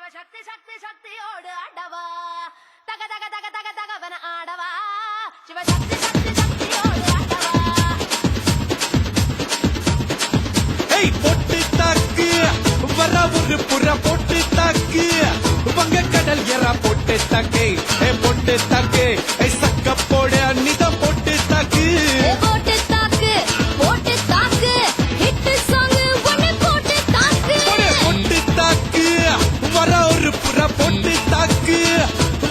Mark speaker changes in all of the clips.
Speaker 1: சிவசக்தி சக்தி சக்தியோடு ஆடவா தக தக தக தக தகவன ஆடவா சிவசக்தி சக்தி சக்தியோடு ஆடவா
Speaker 2: ஏய் பொட்டு தாக்கு வர ஒரு புற பொட்டு தாக்கு வங்க கடல் எறா பொட்டு தாக்கு ஏ பொட்டு தாக்கு ஏ சக்க போட அன்னிதான் பொட்டு தாக்கு
Speaker 1: போட்டு தாக்கு ஹிட் சாங் ஒன்னு போட்டு தாக்கு
Speaker 2: பொட்டு தாக்கு வர ஒரு புற பொட்டு தாக்கு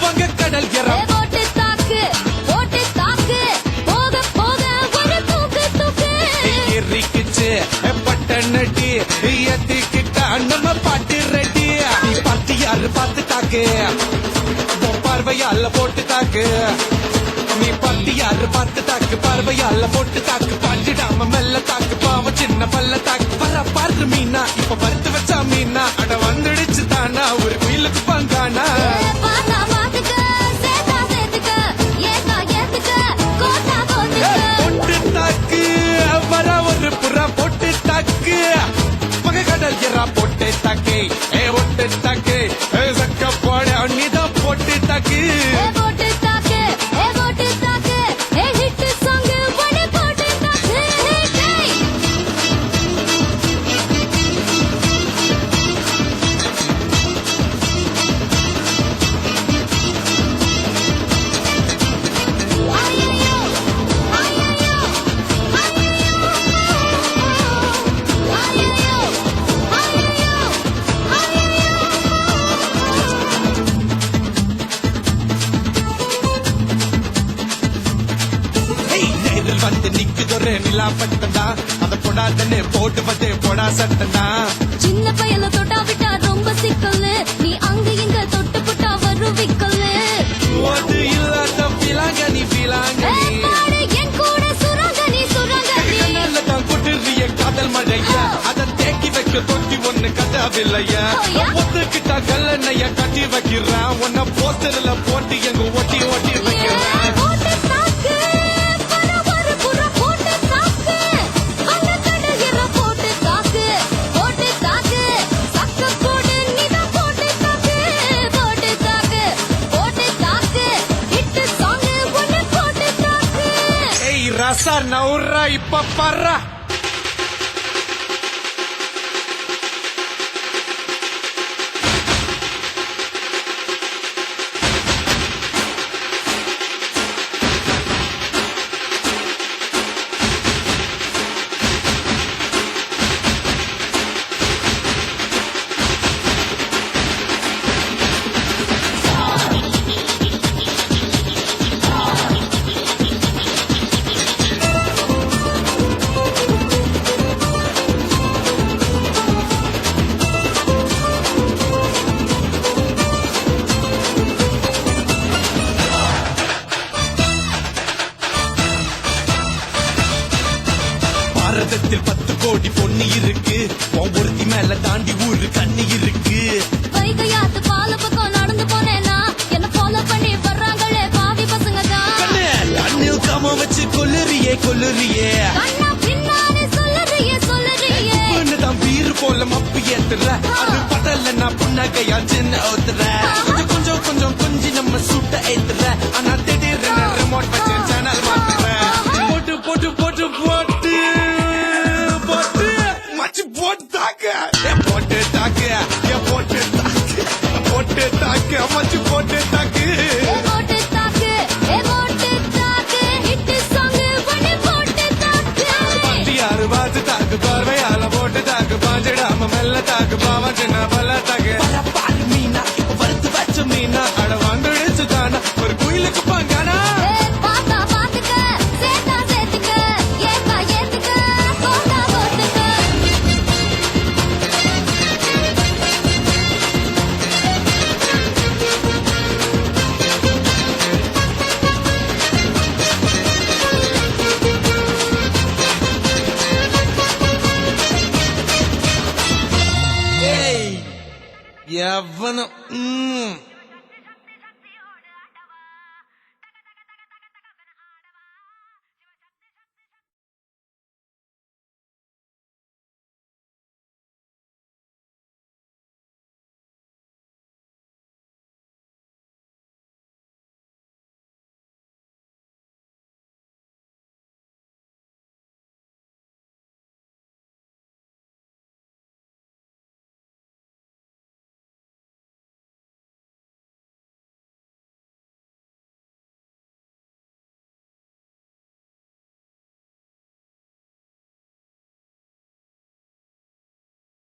Speaker 2: வங்க கடல் எறா
Speaker 1: போட்டு தாக்கு போக போக ஒரு தூக்கு தூக்கு
Speaker 2: எரிக்குச்சு பட்டனடி ஏத்திக்கிட்ட நம்ம பாட்டு ரெடி நீ பார்த்து யாரு பார்த்து தாக்கு பார்வையால போட்டு தாக்கு நீ பார்த்து யாரு பார்த்து தாக்கு பார்வையால போட்டு தாக்கு பாஞ்சிடாம மெல்ல தாக்கு பாவம் சின்ன பல்ல தாக்கு வர பாரு மீனா இப்ப பருத்து வச்சா மீனா அட வந்துடுச்சு தானா ஒரு குயிலுக்கு பங்கானா
Speaker 1: பாத்தா பாத்துக்க சேதா சேத்துக்க ஏதா ஏத்துக்க கோட்டா கோத்துக்க
Speaker 2: பொட்டு தாக்கு வர ஒரு புறா பொட்டு தாக்கு மக கடல் எறா பொட்டு தாக்கு ஏ பொட்டு தாக்கு ஏ சக்க போட அன்னிதான் பொட்டு தாக்கு
Speaker 1: போட்டு தாக்கு ஹிட் சாங் ஒன்னு போட்டு தாக்கு
Speaker 2: ஏய் நேரில் வந்து நிக்குதொரு நிலா பட்டண்டா அத போடாதன்னு போட்டு போடா சட்டண்டா
Speaker 1: சின்ன பையல தொட்டா விட்டா ரொம்ப சிக்கல் நீ அங்க இங்க தொட்டு புட்டா வரும் விக்கல்
Speaker 2: அது இல்லாத பிலாங்க நீ பிலாங்க நீ
Speaker 1: பாடு என் கூட சுரங்க நீ
Speaker 2: நல்லதான் குட்டிரிய காதல் மழையா அத தேக்கி வைக்க தொட்டி ஒண்ணு கதாவில்லையா
Speaker 1: ஓயா?
Speaker 2: ஒத்துக்கிட்டா கல்லணைய கட்டி வைக்கிறான் உன்ன போஸ்டர்ல போட்டு எங்க ஒட்டி ஒட்டி வைக்கிறான்
Speaker 1: போட்டு தாக்கு பரவர புற போட்டு தாக்கு அந்த கடல் எற போட்டு தாக்கு சக்க போடு நீதான் போட்டு தாக்கு ஹிட் சாங் ஒன்னு போட்டு தாக்கு
Speaker 2: ஏய் ரசா நவுரா இப்ப பர்றா பாரதத்தில் 10 கோடி பொண்ணு இருக்கு ஒவ்வொருத்தி மேல தாண்டி ஊரு கண்ணு இருக்கு
Speaker 1: வைகையாத்து பால பக்கம் நடந்து போனேனா என்ன ஃபாலோ பண்ணி வர்றாங்களே பாவி பசங்க தான்
Speaker 2: கண்ணு அண்ணில் காம வச்சு கொல்லுறியே
Speaker 1: கண்ணா பின்னாலே சொல்லுறியே
Speaker 2: தான் வீறு போல மப்பு ஏத்துற அது படல நான் புன்னகையா சின்ன ஓத்துற கொஞ்சம் கொஞ்சி நம்ம சுட்ட ஏத்துற ஆனா திடீர்னு ரிமோட் வச்சு சேனல் மாத்துற போட்டு போட்டு போட்டு போட்டு போட்டு மச்சு போட்டு தாக்க போட்டு தாக்க போட்டு தாக்கு போட்டு தாக்கு மச்சு போட்டு தாக்கு
Speaker 1: போட்டு தாக்கு ஹிட் சாங் ஒன்னு போட்டு தாக்கு
Speaker 2: யாரு பார்த்து தாக்கு பார்வையால போட்டு தாக்கு பாஞ்சிடாம மெல்ல தாக்கு பாவ சின்ன பல்ல தாக்கு பாரு மீனா இப்ப வறுத்து வச்ச மீனா அட வந்துடுச்சு தானா ஒரு குயிலுக்கு பங்கானா
Speaker 1: பாத்தா பாத்துக்க சேத்தா சேத்துக்க ஏதா ஏத்துக்க கோட்டா கோத்துக்க
Speaker 2: எவனும்